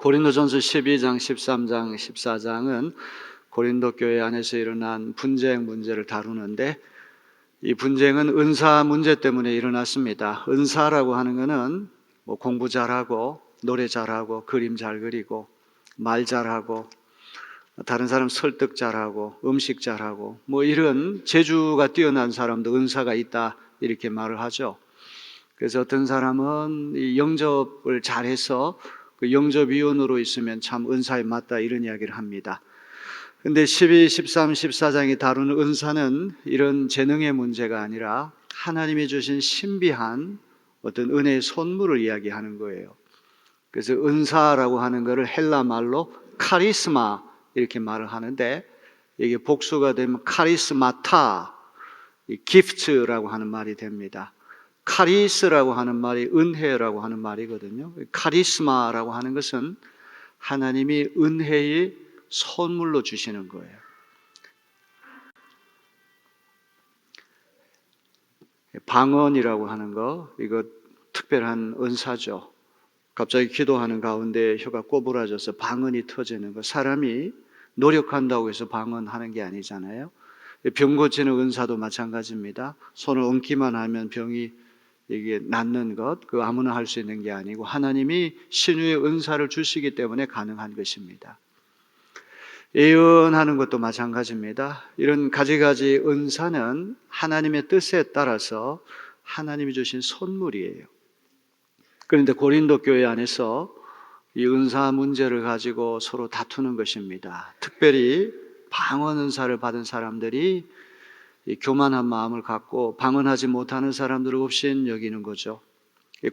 고린도전서 12장, 13장, 14장은 고린도 교회 안에서 일어난 분쟁 문제를 다루는데, 이 분쟁은 은사 문제 때문에 일어났습니다. 은사라고 하는 것은 공부 잘하고 노래 잘하고 그림 잘 그리고 말 잘하고 다른 사람 설득 잘하고 음식 잘하고 이런 재주가 뛰어난 사람도 은사가 있다, 이렇게 말을 하죠. 그래서 어떤 사람은 이 영접을 잘해서 그 영접위원으로 있으면 참 은사에 맞다, 이런 이야기를 합니다. 근데 12, 13, 14장이 다루는 은사는 이런 재능의 문제가 아니라 하나님이 주신 신비한 어떤 은혜의 선물을 이야기하는 거예요. 그래서 은사라고 하는 것을 헬라 말로 카리스마, 이렇게 말을 하는데, 이게 복수가 되면 카리스마타, 기프트라고 하는 말이 됩니다. 카리스라고 하는 말이 은혜라고 하는 말이거든요. 카리스마라고 하는 것은 하나님이 은혜의 선물로 주시는 거예요. 방언이라고 하는 거, 이거 특별한 은사죠. 갑자기 기도하는 가운데 혀가 꼬부라져서 방언이 터지는 거, 사람이 노력한다고 해서 방언하는 게 아니잖아요. 병 고치는 은사도 마찬가지입니다. 손을 얹기만 하면 병이 이게 낫는 것, 그 아무나 할 수 있는 게 아니고 하나님이 신유의 은사를 주시기 때문에 가능한 것입니다. 예언하는 것도 마찬가지입니다. 이런 가지가지 은사는 하나님의 뜻에 따라서 하나님이 주신 선물이에요. 그런데 고린도 교회 안에서 이 은사 문제를 가지고 서로 다투는 것입니다. 특별히 방언 은사를 받은 사람들이 이 교만한 마음을 갖고 방언하지 못하는 사람들을 없인 여기는 거죠.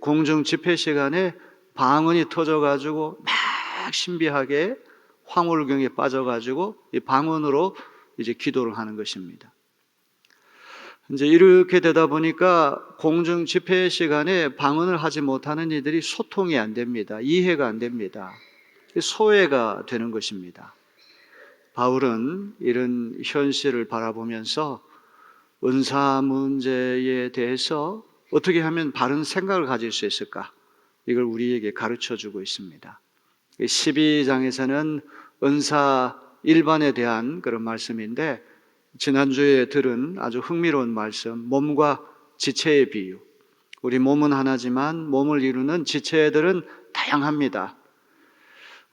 공중 집회 시간에 방언이 터져가지고 막 신비하게 황홀경에 빠져가지고 이 방언으로 이제 기도를 하는 것입니다. 이제 이렇게 되다 보니까 공중 집회 시간에 방언을 하지 못하는 이들이 소통이 안 됩니다. 이해가 안 됩니다. 소외가 되는 것입니다. 바울은 이런 현실을 바라보면서 은사 문제에 대해서 어떻게 하면 바른 생각을 가질 수 있을까? 이걸 우리에게 가르쳐주고 있습니다. 12장에서는 은사 일반에 대한 그런 말씀인데, 지난주에 들은 아주 흥미로운 말씀, 몸과 지체의 비유. 우리 몸은 하나지만 몸을 이루는 지체들은 다양합니다.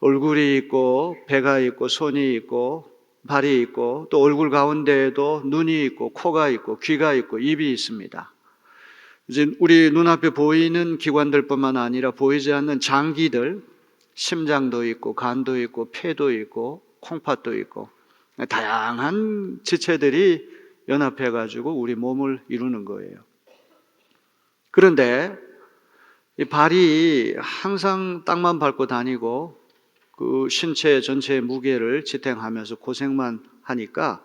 얼굴이 있고 배가 있고 손이 있고 발이 있고, 또 얼굴 가운데에도 눈이 있고 코가 있고 귀가 있고 입이 있습니다. 이제 우리 눈앞에 보이는 기관들뿐만 아니라 보이지 않는 장기들, 심장도 있고 간도 있고 폐도 있고 콩팥도 있고 다양한 지체들이 연합해 가지고 우리 몸을 이루는 거예요. 그런데 이 발이 항상 땅만 밟고 다니고 그 신체 전체의 무게를 지탱하면서 고생만 하니까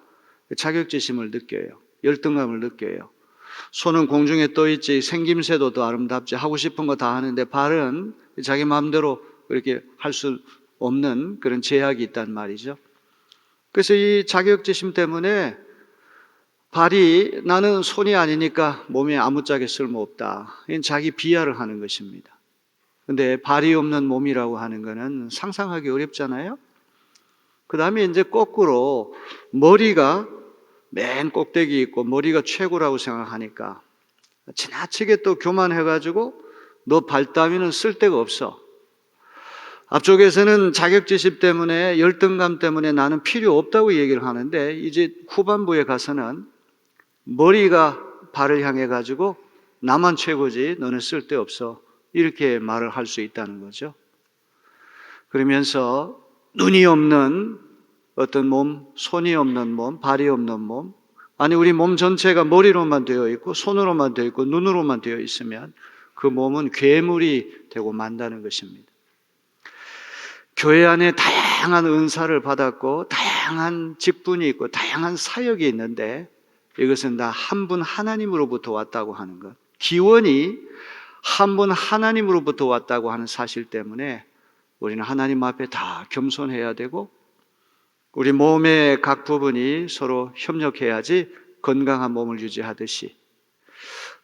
자격지심을 느껴요. 열등감을 느껴요. 손은 공중에 떠 있지 생김새도 더 아름답지 하고 싶은 거 다 하는데 발은 자기 마음대로 그렇게 할 수 없는 그런 제약이 있단 말이죠. 그래서 이 자격지심 때문에 발이 나는 손이 아니니까 몸에 아무짝에 쓸모없다, 이건 자기 비하를 하는 것입니다. 근데 발이 없는 몸이라고 하는 거는 상상하기 어렵잖아요. 그 다음에 이제 거꾸로 머리가 맨 꼭대기 있고 머리가 최고라고 생각하니까 지나치게 또 교만해가지고 너 발 따위는 쓸데가 없어. 앞쪽에서는 자격지심 때문에 열등감 때문에 나는 필요 없다고 얘기를 하는데, 이제 후반부에 가서는 머리가 발을 향해 가지고 나만 최고지 너는 쓸데없어, 이렇게 말을 할 수 있다는 거죠. 그러면서 눈이 없는 어떤 몸, 손이 없는 몸, 발이 없는 몸, 아니 우리 몸 전체가 머리로만 되어 있고 손으로만 되어 있고 눈으로만 되어 있으면 그 몸은 괴물이 되고 만다는 것입니다. 교회 안에 다양한 은사를 받았고 다양한 직분이 있고 다양한 사역이 있는데, 이것은 다 한 분 하나님으로부터 왔다고 하는 것, 기원이 한 분 하나님으로부터 왔다고 하는 사실 때문에 우리는 하나님 앞에 다 겸손해야 되고, 우리 몸의 각 부분이 서로 협력해야지 건강한 몸을 유지하듯이,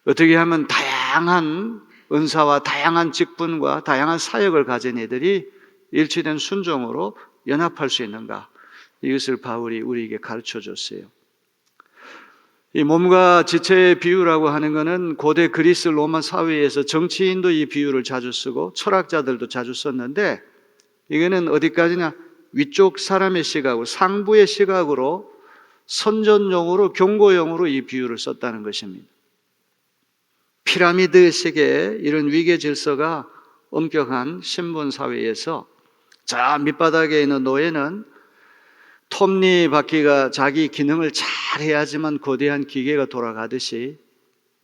어떻게 하면 다양한 은사와 다양한 직분과 다양한 사역을 가진 이들이 일치된 순종으로 연합할 수 있는가? 이것을 바울이 우리에게 가르쳐 줬어요. 이 몸과 지체의 비유라고 하는 것은 고대 그리스 로마 사회에서 정치인도 이 비유를 자주 쓰고 철학자들도 자주 썼는데, 이거는 어디까지나 위쪽 사람의 시각으로, 상부의 시각으로 선전용으로, 경고용으로 이 비유를 썼다는 것입니다. 피라미드식의 이런 위계 질서가 엄격한 신분 사회에서 저 밑바닥에 있는 노예는 톱니바퀴가 자기 기능을 잘 해야지만 거대한 기계가 돌아가듯이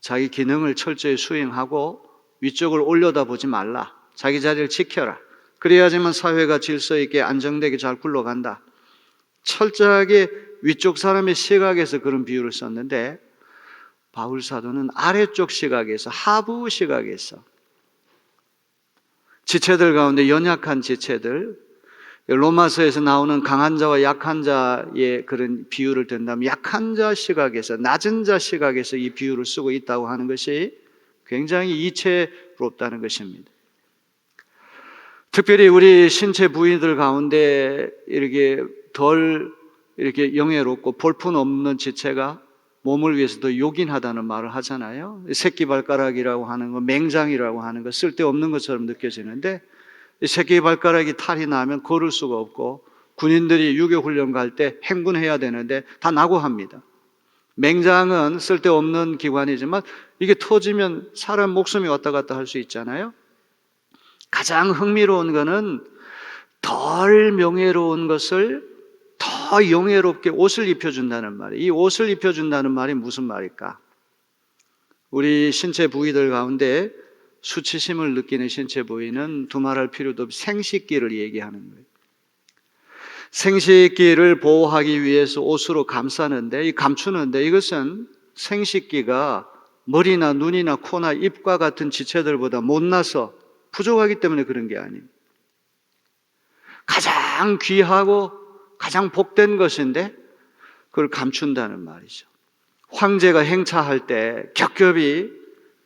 자기 기능을 철저히 수행하고 위쪽을 올려다보지 말라. 자기 자리를 지켜라. 그래야지만 사회가 질서 있게 안정되게 잘 굴러간다. 철저하게 위쪽 사람의 시각에서 그런 비유를 썼는데, 바울 사도는 아래쪽 시각에서, 하부 시각에서 지체들 가운데 연약한 지체들, 로마서에서 나오는 강한 자와 약한 자의 그런 비유를 든다면 약한 자 시각에서, 낮은 자 시각에서 이 비유를 쓰고 있다고 하는 것이 굉장히 이채롭다는 것입니다. 특별히 우리 신체 부위들 가운데 이렇게 덜 이렇게 영예롭고 볼품없는 지체가 몸을 위해서 더 요긴하다는 말을 하잖아요. 새끼발가락이라고 하는 거, 맹장이라고 하는 거 쓸데없는 것처럼 느껴지는데, 새끼발가락이 탈이 나면 걸을 수가 없고, 군인들이 유교훈련 갈 때 행군해야 되는데 다 낙오합니다. 맹장은 쓸데없는 기관이지만 이게 터지면 사람 목숨이 왔다 갔다 할 수 있잖아요. 가장 흥미로운 것은 덜 명예로운 것을 더 영예롭게 옷을 입혀준다는 말이에요. 이 옷을 입혀준다는 말이 무슨 말일까? 우리 신체 부위들 가운데 수치심을 느끼는 신체 부위는 두말할 필요도 없이 생식기를 얘기하는 거예요. 생식기를 보호하기 위해서 옷으로 감싸는데, 이 감추는데, 이것은 생식기가 머리나 눈이나 코나 입과 같은 지체들보다 못나서 부족하기 때문에 그런 게 아니에요. 가장 귀하고 가장 복된 것인데 그걸 감춘다는 말이죠. 황제가 행차할 때 겹겹이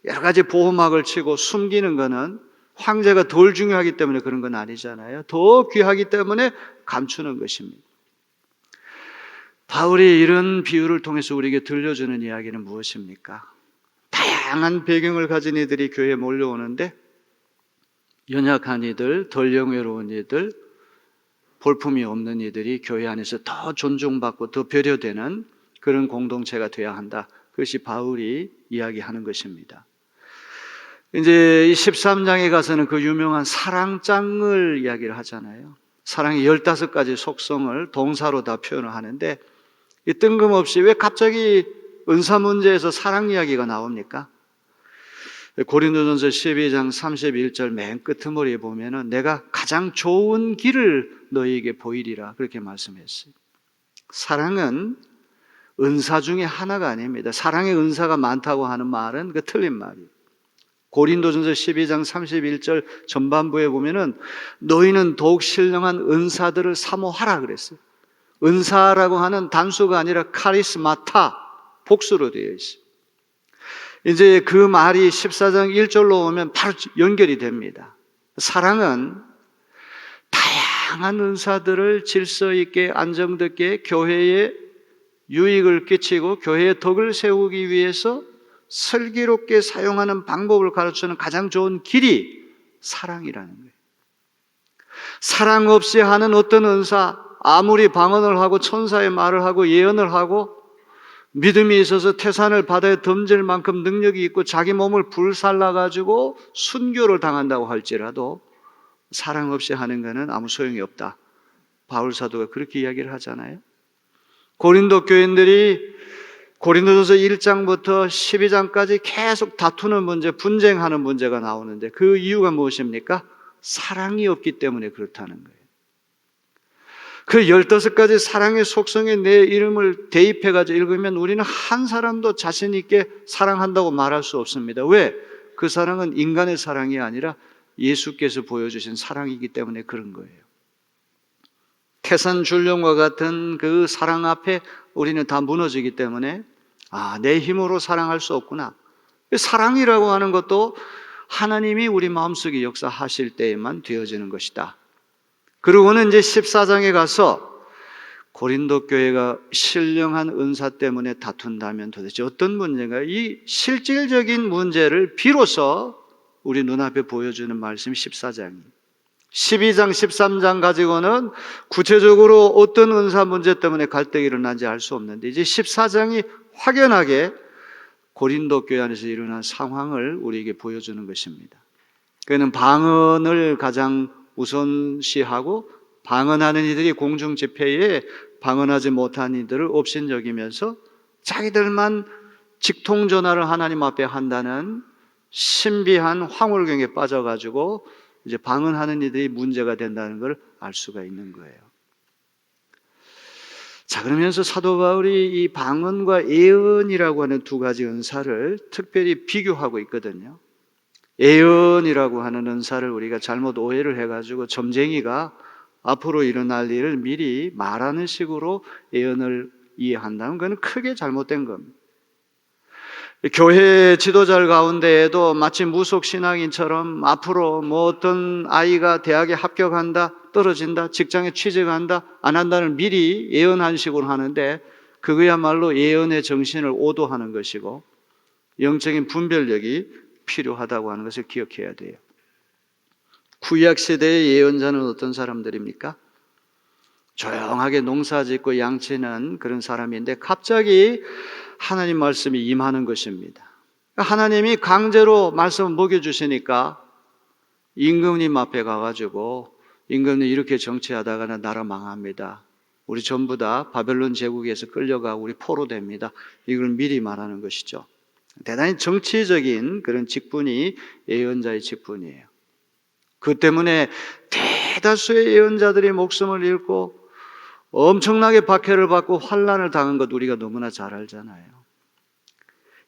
여러 가지 보호막을 치고 숨기는 것은 황제가 덜 중요하기 때문에 그런 건 아니잖아요. 더 귀하기 때문에 감추는 것입니다. 바울이 이런 비유를 통해서 우리에게 들려주는 이야기는 무엇입니까? 다양한 배경을 가진 이들이 교회에 몰려오는데, 연약한 이들, 덜 영예로운 이들, 볼품이 없는 이들이 교회 안에서 더 존중받고 더 배려되는 그런 공동체가 되어야 한다. 그것이 바울이 이야기하는 것입니다. 이제 이 13장에 가서는 그 유명한 사랑장을 이야기를 하잖아요. 사랑의 15가지 속성을 동사로 다 표현을 하는데, 이 뜬금없이 왜 갑자기 은사 문제에서 사랑 이야기가 나옵니까? 고린도전서 12장 31절 맨 끄트머리에 보면은 내가 가장 좋은 길을 너희에게 보이리라 그렇게 말씀했어요. 사랑은 은사 중에 하나가 아닙니다. 사랑의 은사가 많다고 하는 말은 그 틀린 말이에요. 고린도전서 12장 31절 전반부에 보면은 너희는 더욱 신령한 은사들을 사모하라 그랬어요. 은사라고 하는 단수가 아니라 카리스마타, 복수로 되어 있어요. 이제 그 말이 14장 1절로 오면 바로 연결이 됩니다. 사랑은 다양한 은사들을 질서 있게 안정되게 교회에 유익을 끼치고 교회의 덕을 세우기 위해서 슬기롭게 사용하는 방법을 가르치는 가장 좋은 길이 사랑이라는 거예요. 사랑 없이 하는 어떤 은사, 아무리 방언을 하고 천사의 말을 하고 예언을 하고 믿음이 있어서 태산을 바다에 던질 만큼 능력이 있고 자기 몸을 불살라가지고 순교를 당한다고 할지라도 사랑 없이 하는 것은 아무 소용이 없다. 바울 사도가 그렇게 이야기를 하잖아요. 고린도 교인들이 고린도전서 1장부터 12장까지 계속 다투는 문제, 분쟁하는 문제가 나오는데 그 이유가 무엇입니까? 사랑이 없기 때문에 그렇다는 거예요. 그 15가지 사랑의 속성에 내 이름을 대입해가지고 읽으면 우리는 한 사람도 자신 있게 사랑한다고 말할 수 없습니다. 왜? 그 사랑은 인간의 사랑이 아니라 예수께서 보여주신 사랑이기 때문에 그런 거예요. 태산줄령과 같은 그 사랑 앞에 우리는 다 무너지기 때문에 내 힘으로 사랑할 수 없구나. 사랑이라고 하는 것도 하나님이 우리 마음속에 역사하실 때에만 되어지는 것이다. 그리고는 이제 14장에 가서 고린도 교회가 신령한 은사 때문에 다툰다면 도대체 어떤 문제인가? 이 실질적인 문제를 비로소 우리 눈앞에 보여주는 말씀이 14장입니다. 12장, 13장 가지고는 구체적으로 어떤 은사 문제 때문에 갈등이 일어난지 알 수 없는데 이제 14장이 확연하게 고린도 교회 안에서 일어난 상황을 우리에게 보여주는 것입니다. 그는 방언을 가장 우선시하고 방언하는 이들이 공중 집회에 방언하지 못한 이들을 업신여기면서 자기들만 직통전화를 하나님 앞에 한다는 신비한 황홀경에 빠져가지고 이제 방언하는 이들이 문제가 된다는 걸 알 수가 있는 거예요. 자, 그러면서 사도 바울이 이 방언과 예언이라고 하는 두 가지 은사를 특별히 비교하고 있거든요. 예언이라고 하는 은사를 우리가 잘못 오해를 해가지고 점쟁이가 앞으로 일어날 일을 미리 말하는 식으로 예언을 이해한다면 그건 크게 잘못된 겁니다. 교회 지도자들 가운데에도 마치 무속신앙인처럼 앞으로 뭐 어떤 아이가 대학에 합격한다, 떨어진다, 직장에 취직한다, 안 한다는 미리 예언한 식으로 하는데 그거야말로 예언의 정신을 오도하는 것이고 영적인 분별력이 필요하다고 하는 것을 기억해야 돼요. 구약 시대의 예언자는 어떤 사람들입니까? 조용하게 농사 짓고 양치는 그런 사람인데 갑자기 하나님 말씀이 임하는 것입니다. 하나님이 강제로 말씀을 먹여주시니까 임금님 앞에 가가지고 임금님 이렇게 정치하다가는 나라 망합니다. 우리 전부 다 바벨론 제국에서 끌려가고 우리 포로됩니다. 이걸 미리 말하는 것이죠. 대단히 정치적인 그런 직분이 예언자의 직분이에요. 그 때문에 대다수의 예언자들이 목숨을 잃고 엄청나게 박해를 받고 환난을 당한 것 우리가 너무나 잘 알잖아요.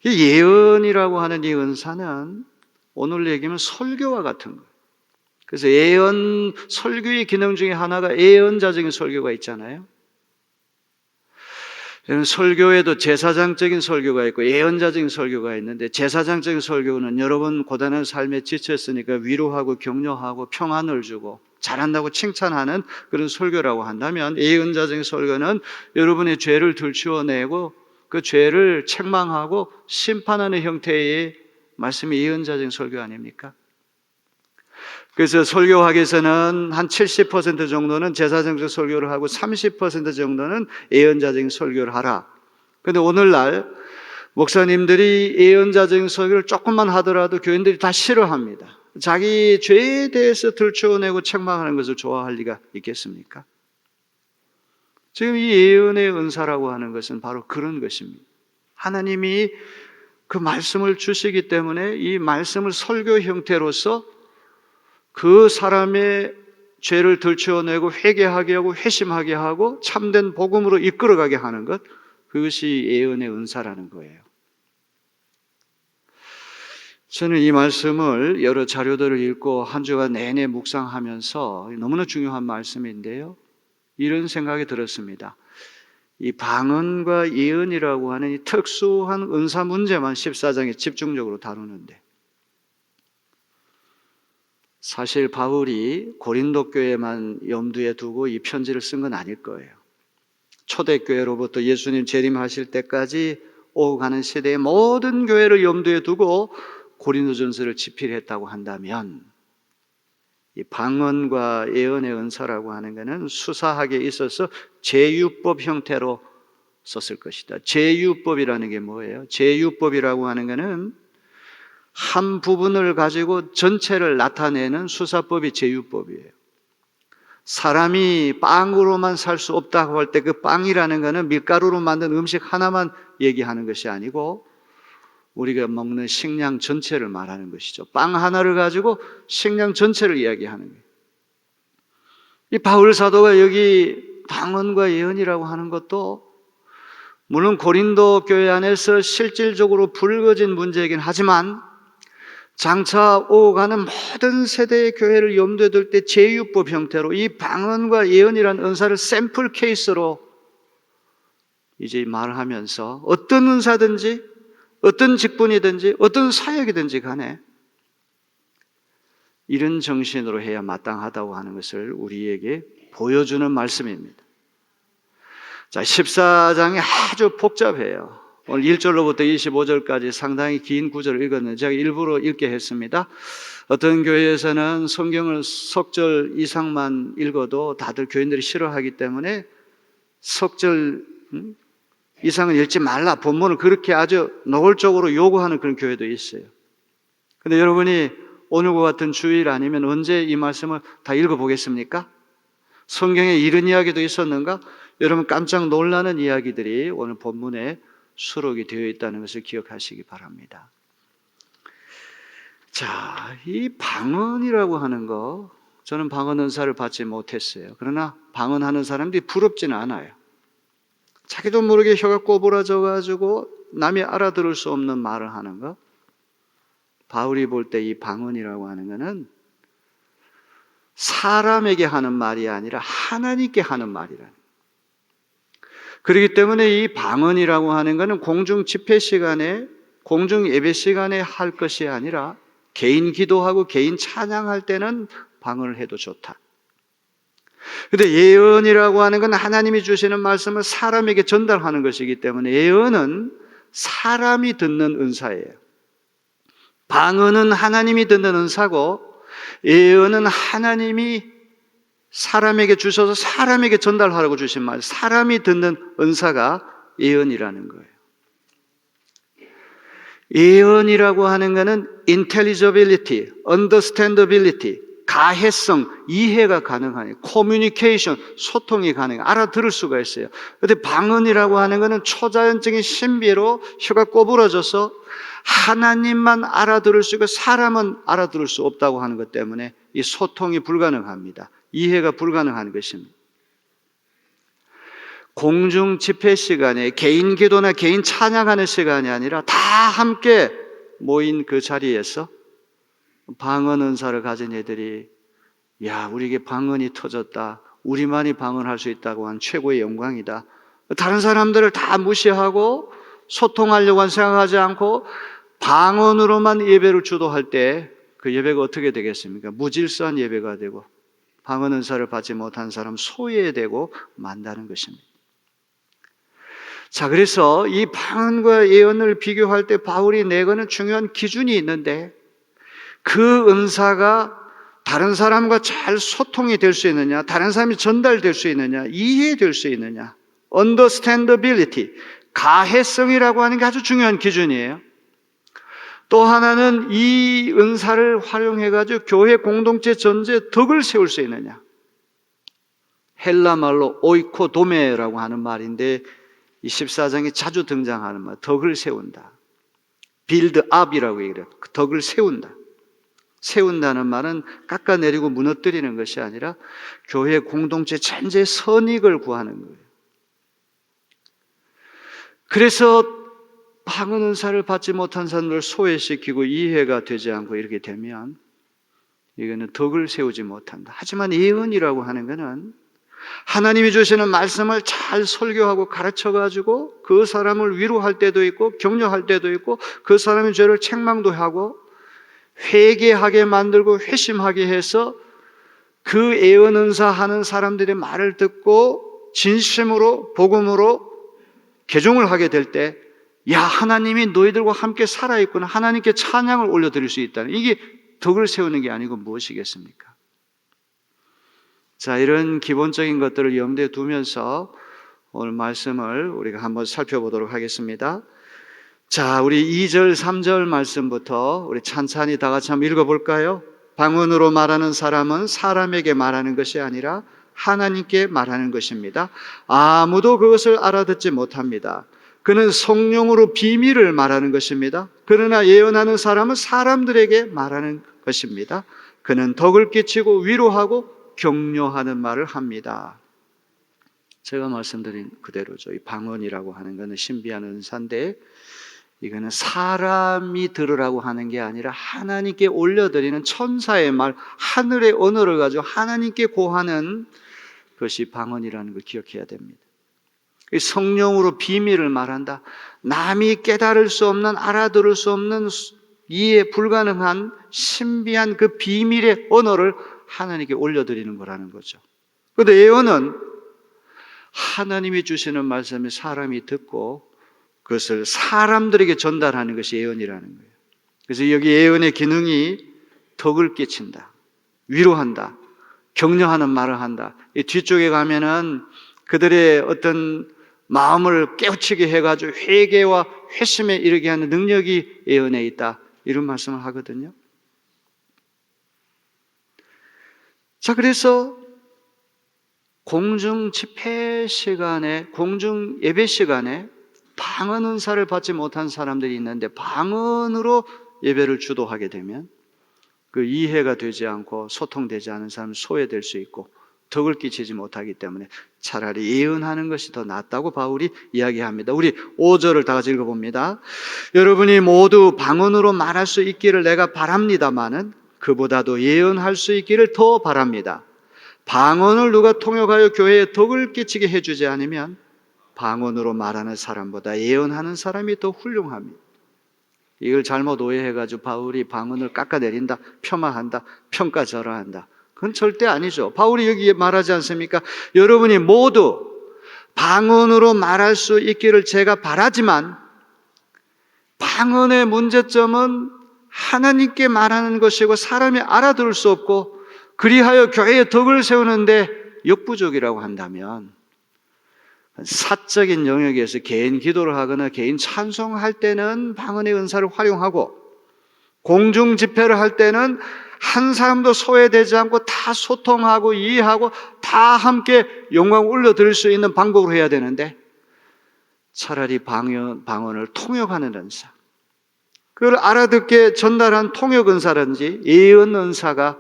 이 예언이라고 하는 이 은사는 오늘 얘기하면 설교와 같은 거예요. 그래서 예언, 설교의 기능 중에 하나가 예언자적인 설교가 있잖아요. 설교에도 제사장적인 설교가 있고 예언자적인 설교가 있는데 제사장적인 설교는 여러분 고단한 삶에 지쳤으니까 위로하고 격려하고 평안을 주고 잘한다고 칭찬하는 그런 설교라고 한다면 예언자적인 설교는 여러분의 죄를 들추어내고 그 죄를 책망하고 심판하는 형태의 말씀이 예언자적인 설교 아닙니까? 그래서 설교학에서는 한 70% 정도는 제사장적 설교를 하고 30% 정도는 예언자적인 설교를 하라. 그런데 오늘날 목사님들이 예언자적인 설교를 조금만 하더라도 교인들이 다 싫어합니다. 자기 죄에 대해서 들추어내고 책망하는 것을 좋아할 리가 있겠습니까? 지금 이 예언의 은사라고 하는 것은 바로 그런 것입니다. 하나님이 그 말씀을 주시기 때문에 이 말씀을 설교 형태로서 그 사람의 죄를 들추어내고 회개하게 하고 회심하게 하고 참된 복음으로 이끌어가게 하는 것, 그것이 예언의 은사라는 거예요. 저는 이 말씀을 여러 자료들을 읽고 한 주간 내내 묵상하면서 너무나 중요한 말씀인데요, 이런 생각이 들었습니다. 이 방언과 예언이라고 하는 이 특수한 은사 문제만 14장에 집중적으로 다루는데 사실 바울이 고린도 교회만 염두에 두고 이 편지를 쓴 건 아닐 거예요. 초대교회로부터 예수님 재림하실 때까지 오고 가는 시대의 모든 교회를 염두에 두고 고린도전서를 집필했다고 한다면 이 방언과 예언의 은사라고 하는 것은 수사학에 있어서 제유법 형태로 썼을 것이다. 제유법이라는 게 뭐예요? 제유법이라고 하는 것은 한 부분을 가지고 전체를 나타내는 수사법이 제유법이에요. 사람이 빵으로만 살 수 없다고 할 때 그 빵이라는 것은 밀가루로 만든 음식 하나만 얘기하는 것이 아니고 우리가 먹는 식량 전체를 말하는 것이죠. 빵 하나를 가지고 식량 전체를 이야기하는 거예요. 이 바울 사도가 여기 방언과 예언이라고 하는 것도 물론 고린도 교회 안에서 실질적으로 불거진 문제이긴 하지만 장차 오가는 모든 세대의 교회를 염두에 둘 때 제유법 형태로 이 방언과 예언이라는 은사를 샘플 케이스로 이제 말하면서 어떤 은사든지 어떤 직분이든지 어떤 사역이든지 간에 이런 정신으로 해야 마땅하다고 하는 것을 우리에게 보여주는 말씀입니다. 자, 14장이 아주 복잡해요. 오늘 1절로부터 25절까지 상당히 긴 구절을 읽었는데 제가 일부러 읽게 했습니다. 어떤 교회에서는 성경을 석절 이상만 읽어도 다들 교인들이 싫어하기 때문에 석절 이상은 읽지 말라, 본문을 그렇게 아주 노골적으로 요구하는 그런 교회도 있어요. 근데 여러분이 오늘과 같은 주일 아니면 언제 이 말씀을 다 읽어보겠습니까? 성경에 이런 이야기도 있었는가? 여러분 깜짝 놀라는 이야기들이 오늘 본문에 수록이 되어 있다는 것을 기억하시기 바랍니다. 자, 이 방언이라고 하는 거, 저는 방언 은사를 받지 못했어요. 그러나 방언하는 사람들이 부럽지는 않아요. 자기도 모르게 혀가 꼬부라져 가지고 남이 알아들을 수 없는 말을 하는 거. 바울이 볼 때 이 방언이라고 하는 것은 사람에게 하는 말이 아니라 하나님께 하는 말이라는 거예요. 그렇기 때문에 이 방언이라고 하는 것은 공중 집회 시간에, 공중 예배 시간에 할 것이 아니라 개인 기도하고 개인 찬양할 때는 방언을 해도 좋다. 그런데 예언이라고 하는 건 하나님이 주시는 말씀을 사람에게 전달하는 것이기 때문에 예언은 사람이 듣는 은사예요. 방언은 하나님이 듣는 은사고 예언은 하나님이 사람에게 주셔서 사람에게 전달하라고 주신 말, 사람이 듣는 은사가 예언이라는 거예요. 예언이라고 하는 것은 intelligibility, understandability, 가해성, 이해가 가능하니, communication, 소통이 가능해, 알아들을 수가 있어요. 그런데 방언이라고 하는 것은 초자연적인 신비로 혀가 꼬부러져서 하나님만 알아들을 수 있고 사람은 알아들을 수 없다고 하는 것 때문에 이 소통이 불가능합니다. 이해가 불가능한 것입니다. 공중 집회 시간에 개인 기도나 개인 찬양하는 시간이 아니라 다 함께 모인 그 자리에서 방언 은사를 가진 애들이 야, 우리에게 방언이 터졌다, 우리만이 방언할 수 있다고 한 최고의 영광이다. 다른 사람들을 다 무시하고 소통하려고 생각하지 않고 방언으로만 예배를 주도할 때 그 예배가 어떻게 되겠습니까? 무질서한 예배가 되고 방언 은사를 받지 못한 사람 소외되고 만다는 것입니다. 자, 그래서 이 방언과 예언을 비교할 때 바울이 내거는 중요한 기준이 있는데 그 은사가 다른 사람과 잘 소통이 될 수 있느냐, 다른 사람이 전달될 수 있느냐, 이해될 수 있느냐, understandability, 가해성이라고 하는 게 아주 중요한 기준이에요. 또 하나는 이 은사를 활용해가지고 교회 공동체 전체에 덕을 세울 수 있느냐. 헬라 말로 오이코도메라고 하는 말인데 이 14장에 자주 등장하는 말, 덕을 세운다. build up이라고 얘기해요. 덕을 세운다. 세운다는 말은 깎아내리고 무너뜨리는 것이 아니라 교회 공동체 전체의 선익을 구하는 거예요. 그래서 방언 은사를 받지 못한 사람들을 소외시키고 이해가 되지 않고 이렇게 되면 이거는 덕을 세우지 못한다. 하지만 예언이라고 하는 것은 하나님이 주시는 말씀을 잘 설교하고 가르쳐가지고 그 사람을 위로할 때도 있고 격려할 때도 있고 그 사람의 죄를 책망도 하고 회개하게 만들고 회심하게 해서 그 예언 은사하는 사람들의 말을 듣고 진심으로 복음으로 개종을 하게 될 때 야, 하나님이 너희들과 함께 살아있구나, 하나님께 찬양을 올려드릴 수 있다는, 이게 덕을 세우는 게 아니고 무엇이겠습니까? 자, 이런 기본적인 것들을 염두에 두면서 오늘 말씀을 우리가 한번 살펴보도록 하겠습니다. 자, 우리 2절, 3절 말씀부터 우리 찬찬히 다 같이 한번 읽어볼까요? 방언으로 말하는 사람은 사람에게 말하는 것이 아니라 하나님께 말하는 것입니다. 아무도 그것을 알아듣지 못합니다. 그는 성령으로 비밀을 말하는 것입니다. 그러나 예언하는 사람은 사람들에게 말하는 것입니다. 그는 덕을 끼치고 위로하고 격려하는 말을 합니다. 제가 말씀드린 그대로죠. 이 방언이라고 하는 것은 신비한 은사인데 이거는 사람이 들으라고 하는 게 아니라 하나님께 올려드리는 천사의 말, 하늘의 언어를 가지고 하나님께 고하는 것이 방언이라는 걸 기억해야 됩니다. 성령으로 비밀을 말한다. 남이 깨달을 수 없는, 알아들을 수 없는 이해 불가능한 신비한 그 비밀의 언어를 하나님께 올려드리는 거라는 거죠. 그런데 예언은 하나님이 주시는 말씀을 사람이 듣고 그것을 사람들에게 전달하는 것이 예언이라는 거예요. 그래서 여기 예언의 기능이 덕을 끼친다, 위로한다, 격려하는 말을 한다. 이 뒤쪽에 가면은 그들의 어떤 마음을 깨우치게 해가지고 회개와 회심에 이르게 하는 능력이 예언에 있다, 이런 말씀을 하거든요. 자, 그래서 공중 집회 시간에, 공중 예배 시간에 방언 은사를 받지 못한 사람들이 있는데 방언으로 예배를 주도하게 되면 그 이해가 되지 않고 소통되지 않은 사람은 소외될 수 있고 덕을 끼치지 못하기 때문에 차라리 예언하는 것이 더 낫다고 바울이 이야기합니다. 우리 5절을 다 같이 읽어봅니다. 여러분이 모두 방언으로 말할 수 있기를 내가 바랍니다마는 그보다도 예언할 수 있기를 더 바랍니다. 방언을 누가 통역하여 교회에 덕을 끼치게 해주지 않으면 방언으로 말하는 사람보다 예언하는 사람이 더 훌륭합니다. 이걸 잘못 오해해가지고 바울이 방언을 깎아내린다, 폄하한다, 평가절하한다. 그건 절대 아니죠. 바울이 여기 말하지 않습니까? 여러분이 모두 방언으로 말할 수 있기를 제가 바라지만 방언의 문제점은 하나님께 말하는 것이고 사람이 알아들을 수 없고 그리하여 교회의 덕을 세우는데 역부족이라고 한다면 사적인 영역에서 개인 기도를 하거나 개인 찬송할 때는 방언의 은사를 활용하고 공중 집회를 할 때는 한 사람도 소외되지 않고 다 소통하고 이해하고 다 함께 영광 올려드릴 수 있는 방법으로 해야 되는데 차라리 방언을 통역하는 은사, 그걸 알아듣게 전달한 통역 은사라든지 예언 은사가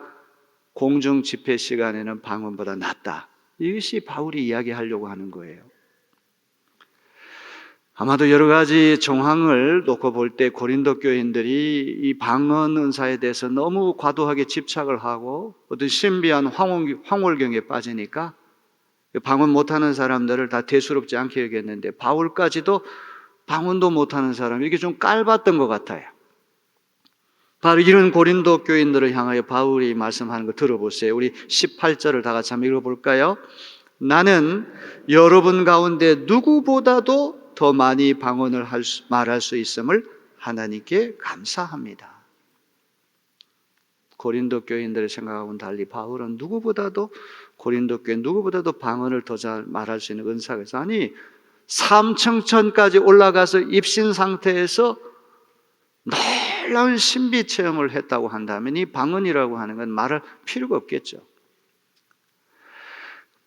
공중 집회 시간에는 방언보다 낫다. 이것이 바울이 이야기하려고 하는 거예요. 아마도 여러 가지 정황을 놓고 볼 때 고린도 교인들이 이 방언 은사에 대해서 너무 과도하게 집착을 하고 어떤 신비한 황홀경에 빠지니까 방언 못하는 사람들을 다 대수롭지 않게 여겼는데 바울까지도 방언도 못하는 사람, 이게 좀 깔봤던 것 같아요. 바로 이런 고린도 교인들을 향하여 바울이 말씀하는 거 들어보세요. 우리 18절을 다 같이 한번 읽어볼까요? 나는 여러분 가운데 누구보다도 더 많이 방언을 말할 수 있음을 하나님께 감사합니다. 고린도 교인들의 생각하고는 달리 바울은 누구보다도 고린도 교인 누구보다도 방언을 더 잘 말할 수 있는 은사가 있어. 아니 3층천까지 올라가서 입신 상태에서 놀라운 신비 체험을 했다고 한다면 이 방언이라고 하는 건 말할 필요가 없겠죠.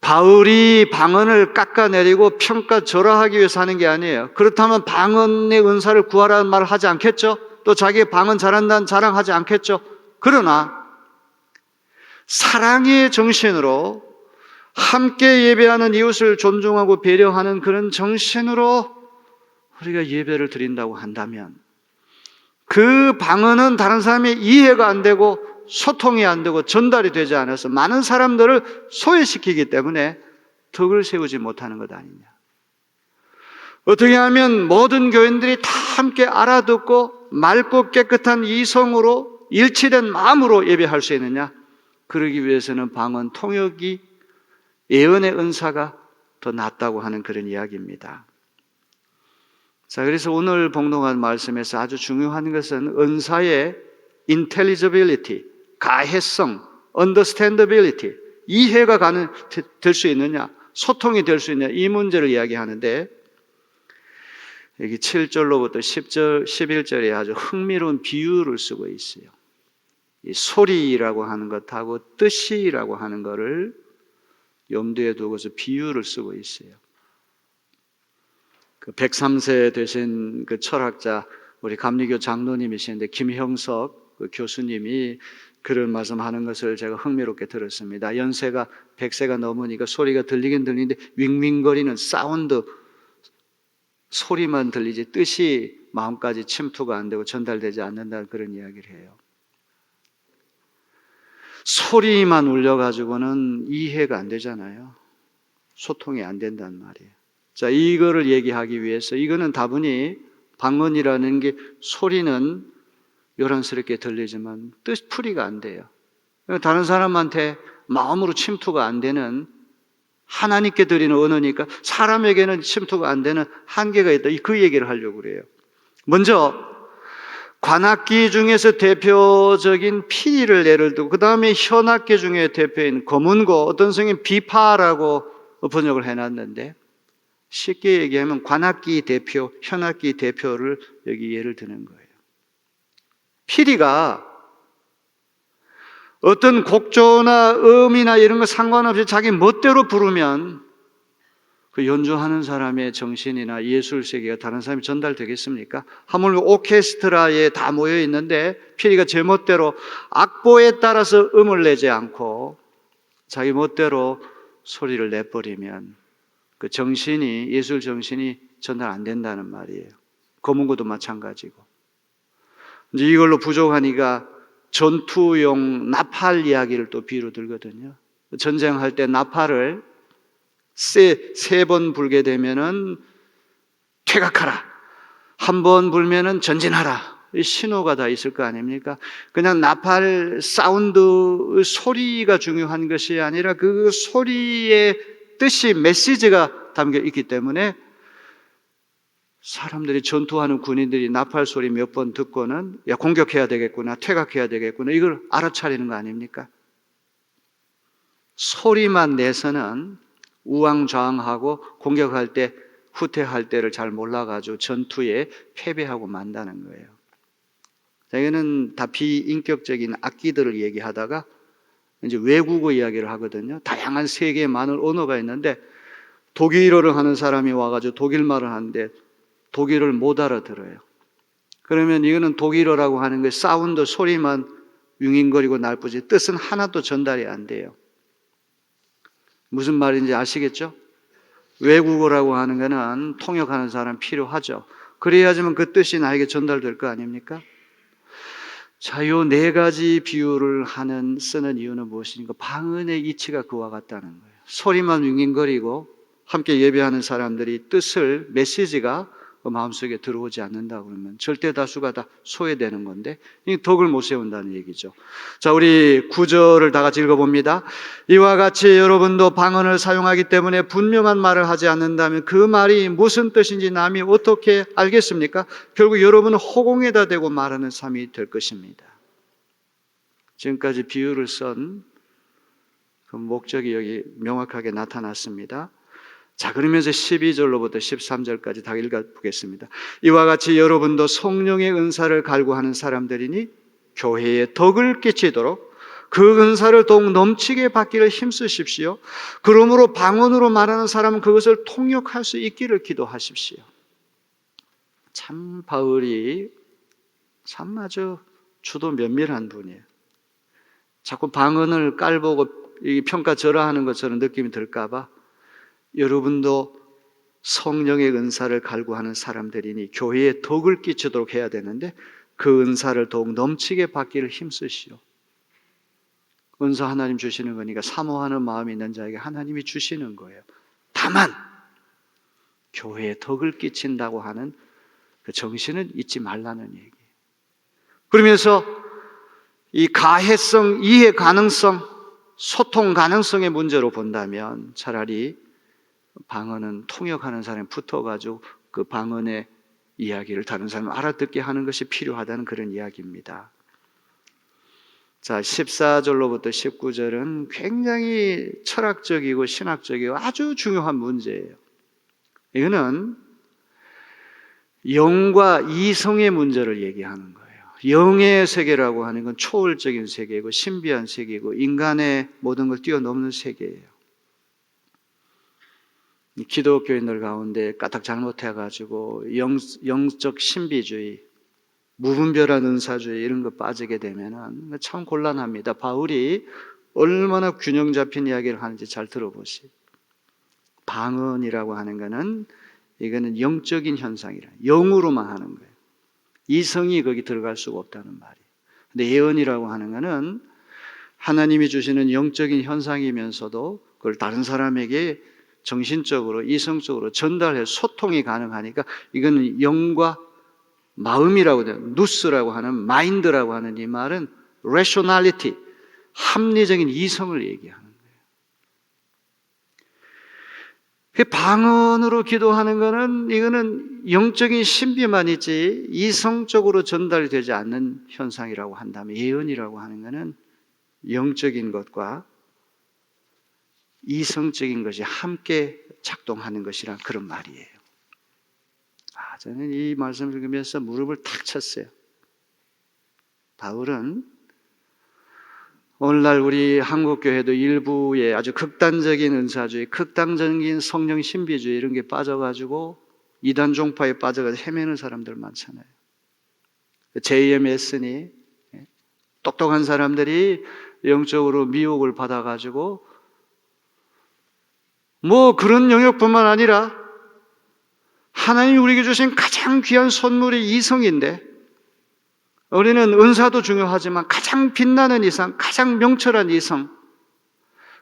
바울이 방언을 깎아내리고 평가절하하기 위해서 하는 게 아니에요. 그렇다면 방언의 은사를 구하라는 말을 하지 않겠죠? 또 자기 방언 잘한다는 자랑하지 않겠죠? 그러나 사랑의 정신으로 함께 예배하는 이웃을 존중하고 배려하는 그런 정신으로 우리가 예배를 드린다고 한다면 그 방언은 다른 사람의 이해가 안 되고 소통이 안 되고 전달이 되지 않아서 많은 사람들을 소외시키기 때문에 덕을 세우지 못하는 것 아니냐. 어떻게 하면 모든 교인들이 다 함께 알아듣고 맑고 깨끗한 이성으로 일치된 마음으로 예배할 수 있느냐. 그러기 위해서는 방언 통역이 예언의 은사가 더 낫다고 하는 그런 이야기입니다. 자, 그래서 오늘 봉독한 말씀에서 아주 중요한 것은 은사의 intelligibility, 가해성, understandability, 이해가 될 수 있느냐, 소통이 될 수 있느냐, 이 문제를 이야기하는데 여기 7절로부터 10절, 11절에 아주 흥미로운 비유를 쓰고 있어요. 이 소리라고 하는 것하고 뜻이라고 하는 것을 염두에 두고서 비유를 쓰고 있어요. 그 103세 되신 그 철학자, 우리 감리교 장로님이신데 김형석 그 교수님이 그런 말씀하는 것을 제가 흥미롭게 들었습니다. 연세가 100세가 넘으니까 소리가 들리긴 들리는데 윙윙거리는 사운드, 소리만 들리지 뜻이 마음까지 침투가 안 되고 전달되지 않는다는 그런 이야기를 해요. 소리만 울려가지고는 이해가 안 되잖아요. 소통이 안 된단 말이에요. 자, 이거를 얘기하기 위해서 이거는 다분히 방언이라는 게 소리는 요란스럽게 들리지만 뜻풀이가 안 돼요. 다른 사람한테 마음으로 침투가 안 되는, 하나님께 드리는 언어니까 사람에게는 침투가 안 되는 한계가 있다. 그 얘기를 하려고 그래요. 먼저 관악기 중에서 대표적인 피리를 예를 들고, 그 다음에 현악기 중에 대표인 검은고, 어떤 성인 비파라고 번역을 해놨는데, 쉽게 얘기하면 관악기 대표, 현악기 대표를 여기 예를 드는 거예요. 피리가 어떤 곡조나 음이나 이런 거 상관없이 자기 멋대로 부르면 그 연주하는 사람의 정신이나 예술 세계가 다른 사람이 전달되겠습니까? 하물며 오케스트라에 다 모여 있는데 피리가 제 멋대로 악보에 따라서 음을 내지 않고 자기 멋대로 소리를 내버리면 그 정신이, 예술 정신이 전달 안 된다는 말이에요. 검은고도 마찬가지고. 이제 이걸로 부족하니까 전투용 나팔 이야기를 또 비유로 들거든요. 전쟁할 때 나팔을 세 번 불게 되면은 퇴각하라, 한 번 불면은 전진하라, 이 신호가 다 있을 거 아닙니까? 그냥 나팔 사운드 소리가 중요한 것이 아니라 그 소리의 뜻이, 메시지가 담겨 있기 때문에 사람들이, 전투하는 군인들이 나팔 소리 몇 번 듣고는 야, 공격해야 되겠구나, 퇴각해야 되겠구나, 이걸 알아차리는 거 아닙니까? 소리만 내서는 우왕좌왕하고 공격할 때, 후퇴할 때를 잘 몰라가지고 전투에 패배하고 만다는 거예요. 저희는 다 비인격적인 악기들을 얘기하다가 이제 외국어 이야기를 하거든요. 다양한 세계에 많은 언어가 있는데 독일어를 하는 사람이 와가지고 독일말을 하는데 독일을 못 알아들어요. 그러면 이거는 독일어라고 하는 게 사운드, 소리만 윙윙거리고 날 뿐이지 뜻은 하나도 전달이 안 돼요. 무슨 말인지 아시겠죠? 외국어라고 하는 거는 통역하는 사람 필요하죠. 그래야지만 그 뜻이 나에게 전달될 거 아닙니까? 자, 요 네 가지 비유를 쓰는 이유는 무엇입니까? 방언의 이치가 그와 같다는 거예요. 소리만 윙윙거리고 함께 예배하는 사람들이 뜻을, 메시지가 마음속에 들어오지 않는다 그러면 절대 다수가 다 소외되는 건데 이 덕을 못 세운다는 얘기죠. 자, 우리 9절을 다 같이 읽어봅니다. 이와 같이 여러분도 방언을 사용하기 때문에 분명한 말을 하지 않는다면 그 말이 무슨 뜻인지 남이 어떻게 알겠습니까? 결국 여러분은 허공에다 대고 말하는 삶이 될 것입니다. 지금까지 비유를 쓴 그 목적이 여기 명확하게 나타났습니다. 자, 그러면서 12절로부터 13절까지 다 읽어보겠습니다. 이와 같이 여러분도 성령의 은사를 갈구하는 사람들이니 교회에 덕을 끼치도록 그 은사를 더욱 넘치게 받기를 힘쓰십시오. 그러므로 방언으로 말하는 사람은 그것을 통역할 수 있기를 기도하십시오. 참 바울이 참 아주 주도 면밀한 분이에요. 자꾸 방언을 깔보고 평가절하하는 것처럼 느낌이 들까 봐 여러분도 성령의 은사를 갈구하는 사람들이니 교회에 덕을 끼치도록 해야 되는데 그 은사를 더욱 넘치게 받기를 힘쓰시오. 은사 하나님 주시는 거니까 사모하는 마음이 있는 자에게 하나님이 주시는 거예요. 다만 교회에 덕을 끼친다고 하는 그 정신은 잊지 말라는 얘기예요. 그러면서 이 가해성, 이해 가능성, 소통 가능성의 문제로 본다면 차라리 방언은 통역하는 사람이 붙어가지고 그 방언의 이야기를 다른 사람이 알아듣게 하는 것이 필요하다는 그런 이야기입니다. 자, 14절로부터 19절은 굉장히 철학적이고 신학적이고 아주 중요한 문제예요. 이거는 영과 이성의 문제를 얘기하는 거예요. 영의 세계라고 하는 건 초월적인 세계이고 신비한 세계이고 인간의 모든 걸 뛰어넘는 세계예요. 기독교인들 가운데 까딱 잘못해가지고 영적 신비주의, 무분별한 은사주의 이런 거 빠지게 되면 참 곤란합니다. 바울이 얼마나 균형 잡힌 이야기를 하는지 잘 들어보시오. 방언이라고 하는 거는 이거는 영적인 현상이라, 영으로만 하는 거예요. 이성이 거기 들어갈 수가 없다는 말이에요. 근데 예언이라고 하는 거는 하나님이 주시는 영적인 현상이면서도 그걸 다른 사람에게 정신적으로, 이성적으로 전달해 소통이 가능하니까 이거는 영과 마음이라고 해요. 누스라고 하는, 마인드라고 하는 이 말은 rationality, 합리적인 이성을 얘기하는 거예요. 방언으로 기도하는 거는, 이거는 영적인 신비만 있지 이성적으로 전달되지 않는 현상이라고 한다면, 예언이라고 하는 거는 영적인 것과 이성적인 것이 함께 작동하는 것이란 그런 말이에요. 저는 이 말씀을 읽으면서 무릎을 탁 쳤어요. 바울은 오늘날 우리 한국교회도 일부의 아주 극단적인 은사주의, 극단적인 성령 신비주의 이런 게 빠져가지고 이단 종파에 빠져가지고 헤매는 사람들 많잖아요. JMS니 똑똑한 사람들이 영적으로 미혹을 받아가지고 뭐 그런 영역뿐만 아니라 하나님이 우리에게 주신 가장 귀한 선물이 이성인데, 우리는 은사도 중요하지만 가장 빛나는 이성, 가장 명철한 이성,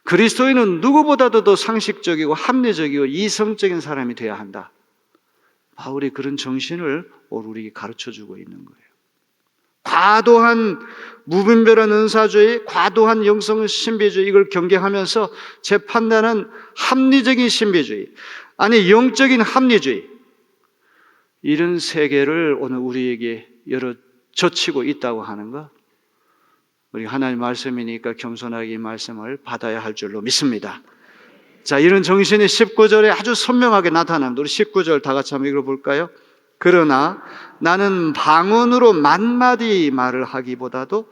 그리스도인은 누구보다도 더 상식적이고 합리적이고 이성적인 사람이 되어야 한다. 바울이 그런 정신을 오늘 우리에게 가르쳐주고 있는 거예요. 과도한 무분별한 은사주의, 과도한 영성 신비주의, 이걸 경계하면서 제 판단은 합리적인 신비주의, 아니 영적인 합리주의, 이런 세계를 오늘 우리에게 열어 젖히고 있다고 하는 것, 우리 하나님 말씀이니까 겸손하게 이 말씀을 받아야 할 줄로 믿습니다. 자, 이런 정신이 19절에 아주 선명하게 나타납니다. 우리 19절 다 같이 한번 읽어볼까요? 그러나 나는 방언으로 만마디 말을 하기보다도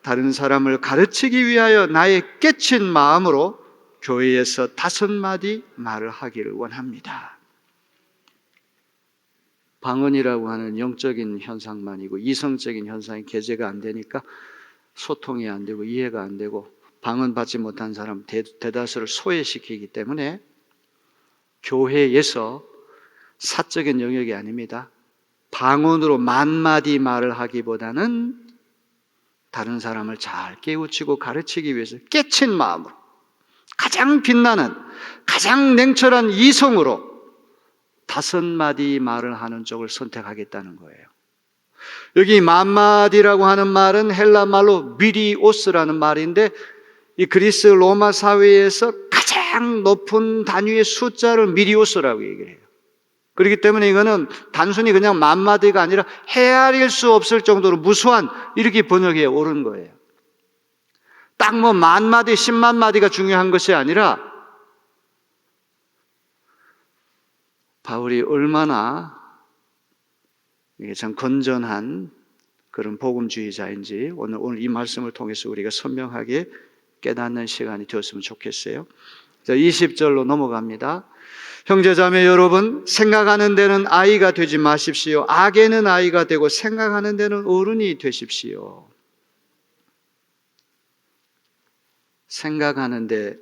다른 사람을 가르치기 위하여 나의 깨친 마음으로 교회에서 5마디 말을 하기를 원합니다. 방언이라고 하는 영적인 현상만이고 이성적인 현상이 개재가 안 되니까 소통이 안 되고 이해가 안 되고 방언 받지 못한 사람 대다수를 소외시키기 때문에 교회에서 사적인 영역이 아닙니다. 방언으로 만마디 말을 하기보다는 다른 사람을 잘 깨우치고 가르치기 위해서 깨친 마음으로, 가장 빛나는, 가장 냉철한 이성으로 5마디 말을 하는 쪽을 선택하겠다는 거예요. 여기 만마디라고 하는 말은 헬라 말로 미리오스라는 말인데, 이 그리스 로마 사회에서 가장 높은 단위의 숫자를 미리오스라고 얘기를 해요. 그렇기 때문에 이거는 단순히 그냥 만마디가 아니라 헤아릴 수 없을 정도로 무수한, 이렇게 번역해 옳은 거예요. 딱 뭐 만마디, 10만 마디가 중요한 것이 아니라 바울이 얼마나 이게 참 건전한 그런 복음주의자인지 오늘 이 말씀을 통해서 우리가 선명하게 깨닫는 시간이 되었으면 좋겠어요. 자, 20절로 넘어갑니다. 형제자매 여러분, 생각하는 데는 아이가 되지 마십시오. 악에는 아이가 되고 생각하는 데는 어른이 되십시오. 생각하는데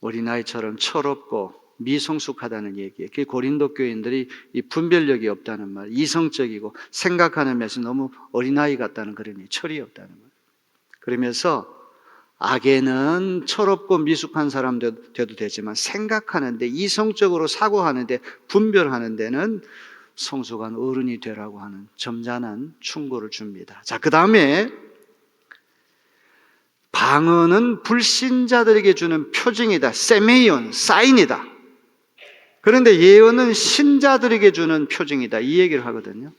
어린아이처럼 철없고 미성숙하다는 얘기예요. 그게 고린도 교인들이 이 분별력이 없다는 말, 이성적이고 생각하는 면에서 너무 어린아이 같다는 그런 얘기, 철이 없다는 말. 그러면서 악에는 철없고 미숙한 사람 돼도 되지만 생각하는데, 이성적으로 사고하는데, 분별하는 데는 성숙한 어른이 되라고 하는 점잖은 충고를 줍니다. 자, 그 다음에 방언은 불신자들에게 주는 표징이다, 세메이온, 사인이다. 그런데 예언은 신자들에게 주는 표징이다, 이 얘기를 하거든요.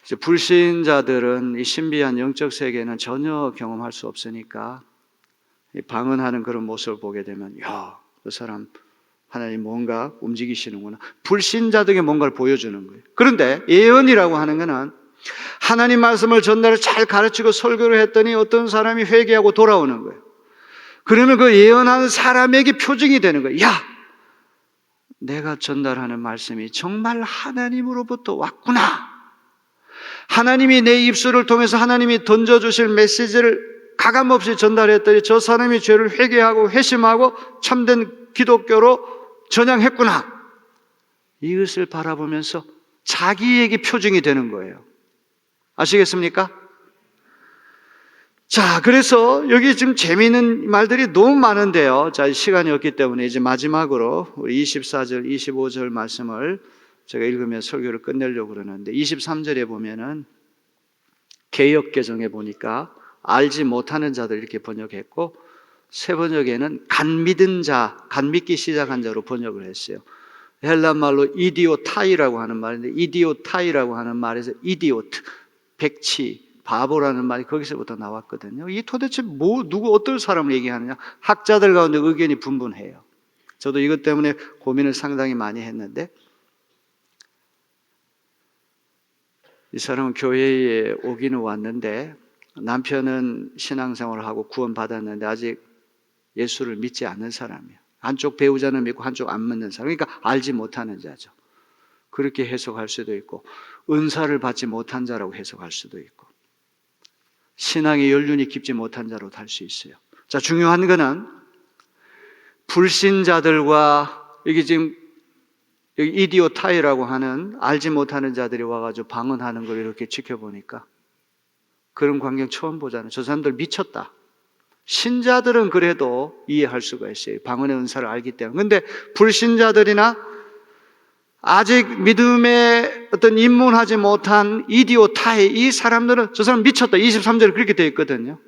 이제 불신자들은 이 신비한 영적 세계는 전혀 경험할 수 없으니까 방언하는 그런 모습을 보게 되면, 야, 그 사람 하나님 뭔가 움직이시는구나, 불신자들에게 뭔가를 보여주는 거예요. 그런데 예언이라고 하는 것은 하나님 말씀을 전달을 잘 가르치고 설교를 했더니 어떤 사람이 회개하고 돌아오는 거예요. 그러면 그 예언하는 사람에게 표징이 되는 거예요. 야, 내가 전달하는 말씀이 정말 하나님으로부터 왔구나. 하나님이 내 입술을 통해서 하나님이 던져주실 메시지를 가감없이 전달했더니 저 사람이 죄를 회개하고 회심하고 참된 기독교로 전향했구나. 이것을 바라보면서 자기에게 표징이 되는 거예요. 아시겠습니까? 자, 그래서 여기 지금 재미있는 말들이 너무 많은데요. 자, 시간이 없기 때문에 이제 마지막으로 우리 24절, 25절 말씀을 제가 읽으면서 설교를 끝내려고 그러는데 23절에 보면은 개역개정에 보니까 알지 못하는 자들 이렇게 번역했고 새 번역에는 간 믿은 자, 간 믿기 시작한 자로 번역을 했어요. 헬라 말로 이디오타이라고 하는 말인데 이디오타이라고 하는 말에서 이디오트, 백치, 바보라는 말이 거기서부터 나왔거든요. 이 도대체 누구 어떤 사람을 얘기하느냐? 학자들 가운데 의견이 분분해요. 저도 이것 때문에 고민을 상당히 많이 했는데 이 사람은 교회에 오기는 왔는데 남편은 신앙생활을 하고 구원받았는데 아직 예수를 믿지 않는 사람이에요. 한쪽 배우자는 믿고 한쪽 안 믿는 사람. 그러니까 알지 못하는 자죠. 그렇게 해석할 수도 있고 은사를 받지 못한 자라고 해석할 수도 있고 신앙의 연륜이 깊지 못한 자로 할 수 있어요. 자, 중요한 거는 불신자들과 여기 지금 여기 이디오타이라고 하는 알지 못하는 자들이 와가지고 방언하는 걸 이렇게 지켜보니까 그런 광경 처음 보잖아요. 저 사람들 미쳤다. 신자들은 그래도 이해할 수가 있어요. 방언의 은사를 알기 때문에. 근데 불신자들이나 아직 믿음에 어떤 입문하지 못한 이디오타이 이 사람들은 저 사람 미쳤다. 23절에 그렇게 되어 있거든요.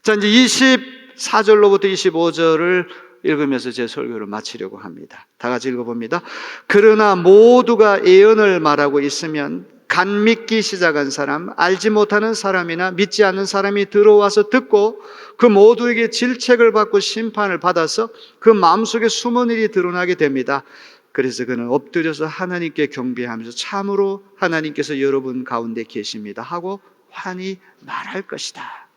자, 이제 24절로부터 25절을 읽으면서 제 설교를 마치려고 합니다. 다 같이 읽어봅니다. 그러나 모두가 예언을 말하고 있으면 간 믿기 시작한 사람, 알지 못하는 사람이나 믿지 않는 사람이 들어와서 듣고 그 모두에게 질책을 받고 심판을 받아서 그 마음속에 숨은 일이 드러나게 됩니다. 그래서 그는 엎드려서 하나님께 경배하면서 참으로 하나님께서 여러분 가운데 계십니다 하고 환히 말할 것이다.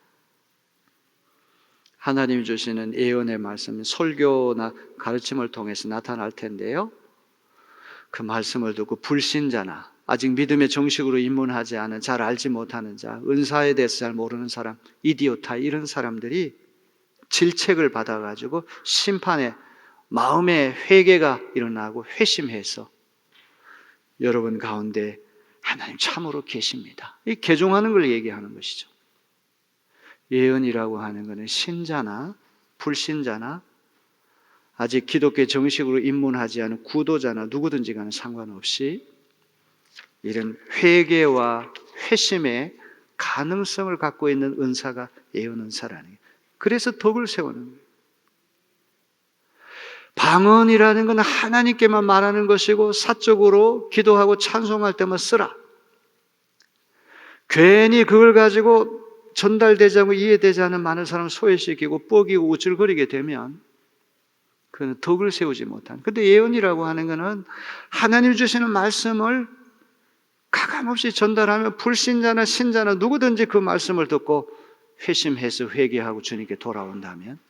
하나님이 주시는 예언의 말씀은 설교나 가르침을 통해서 나타날 텐데요. 그 말씀을 듣고 불신자나 아직 믿음에 정식으로 입문하지 않은, 잘 알지 못하는 자, 은사에 대해서 잘 모르는 사람, 이디오타 이런 사람들이 질책을 받아가지고 심판에 마음의 회개가 일어나고 회심해서 여러분 가운데 하나님 참으로 계십니다. 이 개종하는 걸 얘기하는 것이죠. 예언이라고 하는 것은 신자나 불신자나 아직 기독교에 정식으로 입문하지 않은 구도자나 누구든지 간에 상관없이 이런 회개와 회심의 가능성을 갖고 있는 은사가 예언 은사라는 거예요. 그래서 덕을 세우는 거예요. 방언이라는 건 하나님께만 말하는 것이고 사적으로 기도하고 찬송할 때만 쓰라. 괜히 그걸 가지고 전달되지 않고 이해되지 않은 많은 사람을 소외시키고 뻐기고 우쭐거리게 되면 그는 덕을 세우지 못한. 근데 예언이라고 하는 것은 하나님 주시는 말씀을 가감없이 전달하면 불신자나 신자나 누구든지 그 말씀을 듣고 회심해서 회개하고 주님께 돌아온다면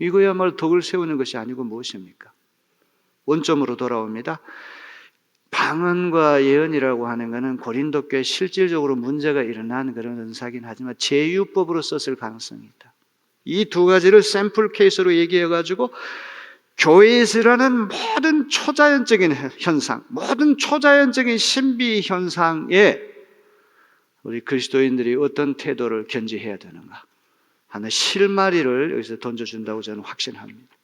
이거야말로 덕을 세우는 것이 아니고 무엇입니까? 원점으로 돌아옵니다. 방언과 예언이라고 하는 것은 고린도 교회에 실질적으로 문제가 일어난 그런 은사긴 하지만 제유법으로 썼을 가능성이 있다. 이 두 가지를 샘플 케이스로 얘기해가지고 교회에서 일어나는 모든 초자연적인 현상, 모든 초자연적인 신비 현상에 우리 그리스도인들이 어떤 태도를 견지해야 되는가 하는 실마리를 여기서 던져준다고 저는 확신합니다.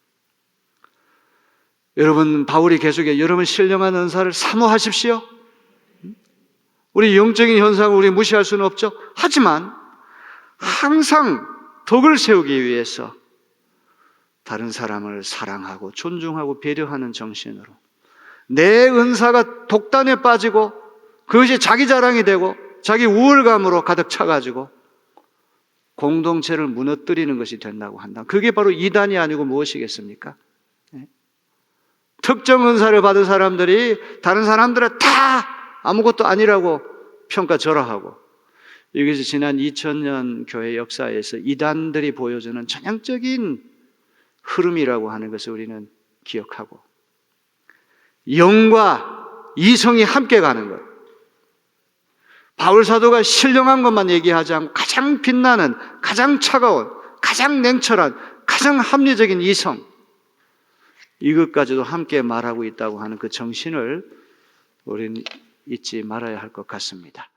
여러분, 바울이 계속해 여러분 신령한 은사를 사모하십시오. 우리 영적인 현상을 우리 무시할 수는 없죠. 하지만 항상 덕을 세우기 위해서 다른 사람을 사랑하고 존중하고 배려하는 정신으로 내 은사가 독단에 빠지고 그것이 자기 자랑이 되고 자기 우월감으로 가득 차가지고 공동체를 무너뜨리는 것이 된다고 한다. 그게 바로 이단이 아니고 무엇이겠습니까? 특정 은사를 받은 사람들이 다른 사람들은 다 아무것도 아니라고 평가절하하고 이것이 지난 2000년 교회 역사에서 이단들이 보여주는 전형적인 흐름이라고 하는 것을 우리는 기억하고 영과 이성이 함께 가는 것. 바울 사도가 신령한 것만 얘기하지 않고 가장 빛나는, 가장 차가운, 가장 냉철한, 가장 합리적인 이성, 이것까지도 함께 말하고 있다고 하는 그 정신을 우리는 잊지 말아야 할 것 같습니다.